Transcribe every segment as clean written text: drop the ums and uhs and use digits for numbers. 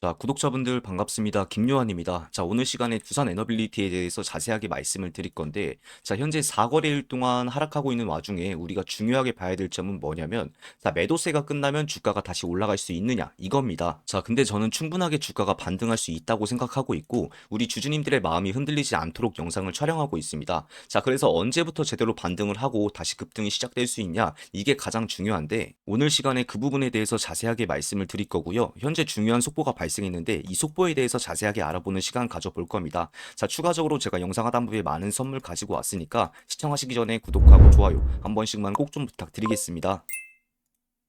자, 구독자분들 반갑습니다. 김요한입니다. 자, 오늘 시간에 두산 에너빌리티에 대해서 자세하게 말씀을 드릴 건데, 자, 현재 4거래일 동안 하락하고 있는 와중에 우리가 중요하게 봐야 될 점은 뭐냐면, 자, 매도세가 끝나면 주가가 다시 올라갈 수 있느냐, 이겁니다. 자, 근데 저는 충분하게 주가가 반등할 수 있다고 생각하고 있고, 우리 주주님들의 마음이 흔들리지 않도록 영상을 촬영하고 있습니다. 자, 그래서 언제부터 제대로 반등을 하고 다시 급등이 시작될 수 있냐, 이게 가장 중요한데, 오늘 시간에 그 부분에 대해서 자세하게 말씀을 드릴 거고요. 현재 중요한 속보가 발생했는데 이 속보에 대해서 자세하게 알아보는 시간 가져볼 겁니다. 자, 추가적으로 제가 영상 하단부에 많은 선물 가지고 왔으니까 시청하시기 전에 구독하고 좋아요 한 번씩만 꼭 좀 부탁드리겠습니다.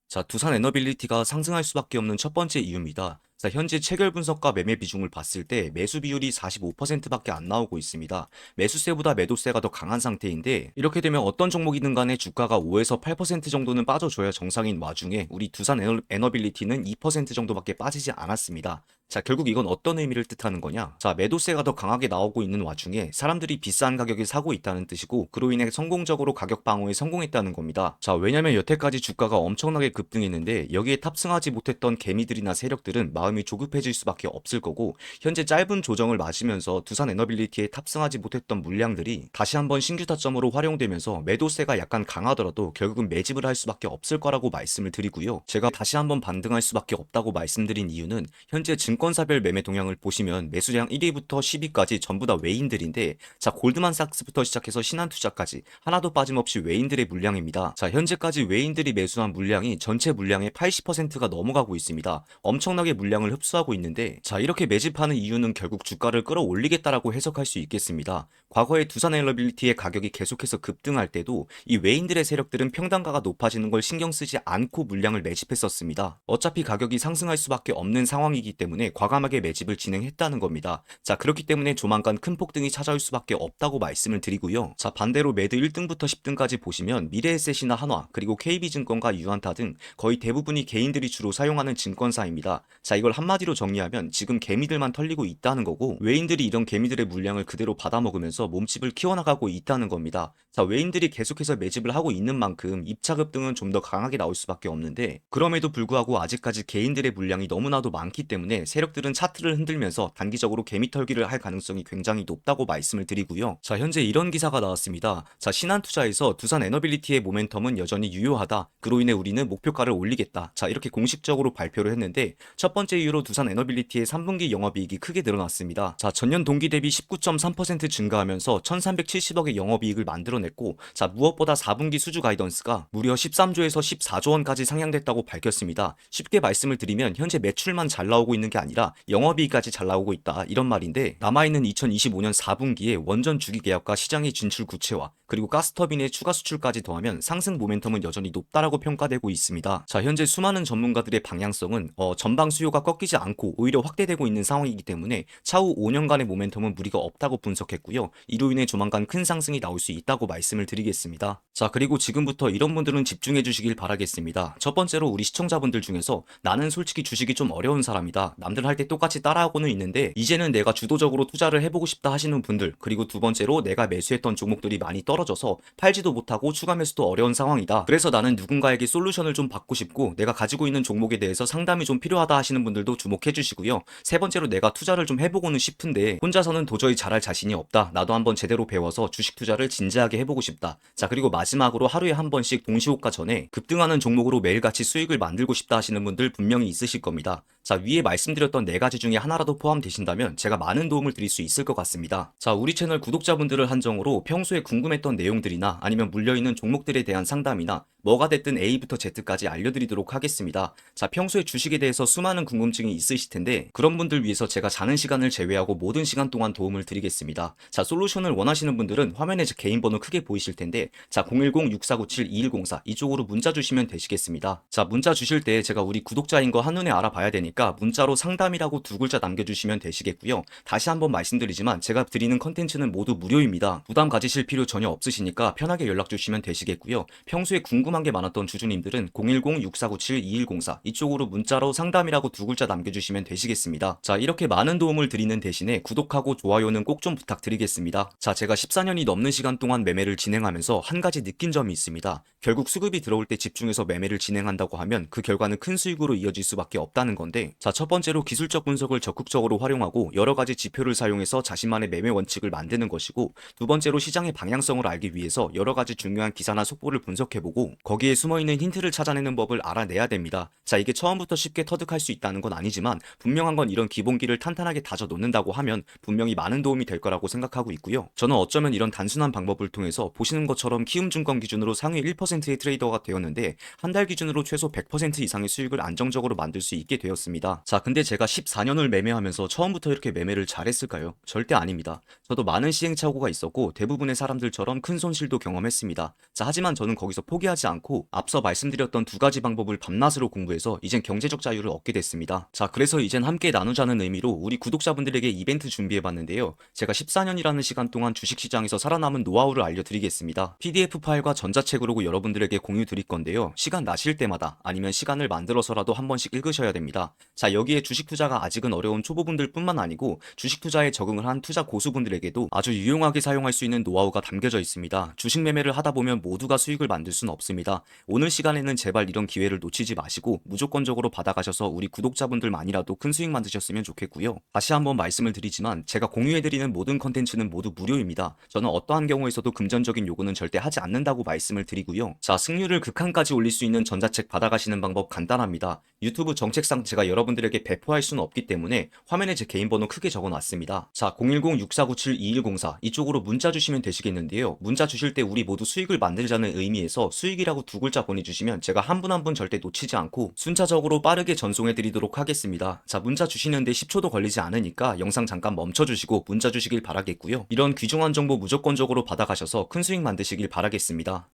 자, 두산 에너빌리티가 상승할 수밖에 없는 첫 번째 이유입니다. 자, 현재 체결 분석과 매매 비중을 봤을 때 매수 비율이 45%밖에 안 나오고 있습니다. 매수세보다 매도세가 더 강한 상태인데, 이렇게 되면 어떤 종목이든 간에 주가가 5에서 8% 정도는 빠져줘야 정상인 와중에 우리 두산 에너빌리티는 2% 정도밖에 빠지지 않았습니다. 자, 결국 이건 어떤 의미를 뜻하는 거냐? 자, 매도세가 더 강하게 나오고 있는 와중에 사람들이 비싼 가격에 사고 있다는 뜻이고, 그로 인해 성공적으로 가격 방어에 성공했다는 겁니다. 자, 왜냐면 여태까지 주가가 엄청나게 급등했는데 여기에 탑승하지 못했던 개미들이나 세력들은 마음이 조급해질 수밖에 없을 거고, 현재 짧은 조정을 맞으면서 두산 에너빌리티에 탑승하지 못했던 물량들이 다시 한번 신규 타점으로 활용되면서 매도세가 약간 강하더라도 결국은 매집을 할 수밖에 없을 거라고 말씀을 드리고요. 제가 다시 한번 반등할 수밖에 없다고 말씀드린 이유는, 현재 증권사별 매매 동향을 보시면 매수량 1위부터 10위까지 전부 다 외인들인데, 자, 골드만삭스부터 시작해서 신한투자까지 하나도 빠짐없이 외인들의 물량입니다. 자, 현재까지 외인들이 매수한 물량이 전체 물량의 80%가 넘어가고 있습니다. 엄청나게 물량을 흡수하고 있는데, 자, 이렇게 매집하는 이유는 결국 주가를 끌어올리겠다라고 해석할 수 있겠습니다. 과거에 두산 에너빌리티의 가격이 계속해서 급등할 때도 이 외인들의 세력들은 평단가가 높아지는 걸 신경 쓰지 않고 물량을 매집했었습니다. 어차피 가격이 상승할 수밖에 없는 상황이기 때문에 과감하게 매집을 진행했다는 겁니다. 자, 그렇기 때문에 조만간 큰 폭등이 찾아올 수밖에 없다고 말씀을 드리고요. 자, 반대로 매드 1등부터 10등까지 보시면 미래에셋이나 한화, 그리고 KB증권과 유한타 등 거의 대부분이 개인들이 주로 사용하는 증권사입니다. 자, 이걸 한마디로 정리하면 지금 개미들만 털리고 있다는 거고, 외인들이 이런 개미들의 물량을 그대로 받아먹으면서 몸집을 키워나가고 있다는 겁니다. 자, 외인들이 계속해서 매집을 하고 있는 만큼 입차 급등은 좀 더 강하게 나올 수밖에 없는데, 그럼에도 불구하고 아직까지 개인들의 물량이 너무나도 많기 때문에 세력들은 차트를 흔들면서 단기적으로 개미 털기를 할 가능성이 굉장히 높다고 말씀을 드리고요. 자, 현재 이런 기사가 나왔습니다. 자, 신한투자에서 두산 에너빌리티의 모멘텀은 여전히 유효하다. 그로 인해 우리는 목표가를 올리겠다. 자, 이렇게 공식적으로 발표를 했는데, 첫 번째 이유로 두산 에너빌리티의 3분기 영업이익이 크게 늘어났습니다. 자, 전년 동기 대비 19.3% 증가하면서 1370억의 영업이익을 만들어냈고, 자, 무엇보다 4분기 수주 가이던스가 무려 13조에서 14조 원까지 상향됐다고 밝혔습니다. 쉽게 말씀을 드리면 현재 매출만 잘 나오고 있는 게 아니라 영업이익까지 잘 나오고 있다, 이런 말인데, 남아있는 2025년 4분기에 원전 주기 계약과 시장의 진출 구체화, 그리고 가스터빈의 추가 수출까지 더하면 상승 모멘텀은 여전히 높다라고 평가되고 있습니다. 자, 현재 수많은 전문가들의 방향성은 전방 수요가 꺾이지 않고 오히려 확대되고 있는 상황이기 때문에 차후 5년간의 모멘텀은 무리가 없다고 분석했고요. 이로 인해 조만간 큰 상승이 나올 수 있다고 말씀을 드리겠습니다. 자, 그리고 지금부터 이런 분들은 집중해 주시길 바라겠습니다. 첫 번째로 우리 시청자분들 중에서 나는 솔직히 주식이 좀 어려운 사람이다, 남들 할 때 똑같이 따라하고는 있는데 이제는 내가 주도적으로 투자를 해보고 싶다 하시는 분들, 그리고 두 번째로 내가 매수했던 종목들이 많이 떨어져서 팔지도 못하고 추가 매수도 어려운 상황이다, 그래서 나는 누군가에게 솔루션을 좀 받고 싶고 내가 가지고 있는 종목에 대해서 상담이 좀 필요하다 하시는 분들도 주목해 주시고요. 세 번째로 내가 투자를 좀 해보고는 싶은데 혼자서는 도저히 잘할 자신이 없다, 나도 한번 제대로 배워서 주식 투자를 진지하게 해보고 싶다. 자, 그리고 마지막으로 하루에 한 번씩 동시호가 전에 급등하는 종목으로 매일같이 수익을 만들고 싶다 하시는 분들 분명히 있으실 겁니다. 자, 위에 말씀드렸던 네 가지 중에 하나라도 포함되신다면 제가 많은 도움을 드릴 수 있을 것 같습니다. 자, 우리 채널 구독자분들을 한정으로 평소에 궁금했던 내용들이나 아니면 물려있는 종목들에 대한 상담이나 뭐가 됐든 A부터 Z까지 알려드리도록 하겠습니다. 자, 평소에 주식에 대해서 수많은 궁금증이 있으실 텐데 그런 분들 위해서 제가 자는 시간을 제외하고 모든 시간 동안 도움을 드리겠습니다. 자, 솔루션을 원하시는 분들은 화면에 제 개인 번호 크게 보이실 텐데, 자, 010-6497-2104 이쪽으로 문자 주시면 되시겠습니다. 자, 문자 주실 때 제가 우리 구독자인 거 한눈에 알아봐야 되니까 문자로 상담이라고 두 글자 남겨주시면 되시겠고요. 다시 한번 말씀드리지만 제가 드리는 컨텐츠는 모두 무료입니다. 부담 가지실 필요 전혀 없으시니까 편하게 연락 주시면 되시겠고요. 평소에 궁금한 게 많았던 주주님들은 010-6497-2104 이쪽으로 문자로 상담이라고 두 글자 남겨주시면 되시겠습니다. 자, 이렇게 많은 도움을 드리는 대신에 구독하고 좋아요는 꼭 좀 부탁드리겠습니다. 자, 제가 14년이 넘는 시간 동안 매매를 진행하면서 한 가지 느낀 점이 있습니다. 결국 수급이 들어올 때 집중해서 매매를 진행한다고 하면 그 결과는 큰 수익으로 이어질 수밖에 없다는 건데, 건데, 자, 첫 번째로 기술적 분석을 적극적으로 활용하고 여러 가지 지표를 사용해서 자신만의 매매 원칙을 만드는 것이고, 두 번째로 시장의 방향성을 알기 위해서 여러 가지 중요한 기사나 속보를 분석해보고 거기에 숨어있는 힌트를 찾아내는 법을 알아내야 됩니다. 자, 이게 처음부터 쉽게 터득할 수 있다는 건 아니지만 분명한 건 이런 기본기를 탄탄하게 다져 놓는다고 하면 분명히 많은 도움이 될 거라고 생각하고 있고요. 저는 어쩌면 이런 단순한 방법을 통해서 보시는 것처럼 키움증권 기준으로 상위 1%의 트레이더가 되었는데 한 달 기준으로 최소 100% 이상의 수익을 안정적으로 만들 수 있게 되었습니다. 자, 근데 제가 14년을 매매하면서 처음부터 이렇게 매매를 잘했을까요? 절대 아닙니다. 저도 많은 시행착오가 있었고 대부분의 사람들처럼 큰 손실도 경험했습니다. 자, 하지만 저는 거기서 포기하지 않고 앞서 말씀드렸던 두 가지 방법을 밤낮으로 공부해서 이젠 경제적 자유를 얻게 됐습니다. 자, 그래서 이젠 함께 나누자는 의미로 우리 구독자분들에게 이벤트 준비해봤는데요. 제가 14년이라는 시간 동안 주식시장에서 살아남은 노하우를 알려드리겠습니다. PDF 파일과 전자책으로 여러분들에게 공유 드릴 건데요. 시간 나실 때마다 아니면 시간을 만들어서라도 한 번씩 읽으셔야 됩니다. 자, 여기에 주식 투자가 아직은 어려운 초보분들 뿐만 아니고 주식 투자에 적응을 한 투자 고수분들에게도 아주 유용하게 사용할 수 있는 노하우가 담겨져 있습니다. 주식 매매를 하다 보면 모두가 수익을 만들 수는 없습니다. 오늘 시간에는 제발 이런 기회를 놓치지 마시고 무조건적으로 받아가셔서 우리 구독자분들만이라도 큰 수익 만드셨으면 좋겠고요. 다시 한번 말씀을 드리지만 제가 공유해드리는 모든 컨텐츠는 모두 무료입니다. 저는 어떠한 경우에서도 금전적인 요구는 절대 하지 않는다고 말씀을 드리고요. 자, 승률을 극한까지 올릴 수 있는 전자책 받아가시는 방법 간단합니다. 유튜브 정책상 제가 여러분들에게 배포할 수는 없기 때문에 화면에 제 개인 번호 크게 적어놨습니다. 자, 010-6497-2104 이쪽으로 문자 주시면 되시겠는데요. 문자 주실 때 우리 모두 수익을 만들자는 의미에서 수익이라고 두 글자 보내주시면 제가 한 분 한 분 절대 놓치지 않고 순차적으로 빠르게 전송해드리도록 하겠습니다. 자, 문자 주시는데 10초도 걸리지 않으니까 영상 잠깐 멈춰주시고 문자 주시길 바라겠고요. 이런 귀중한 정보 무조건적으로 받아가셔서 큰 수익 만드시길 바라겠습니다.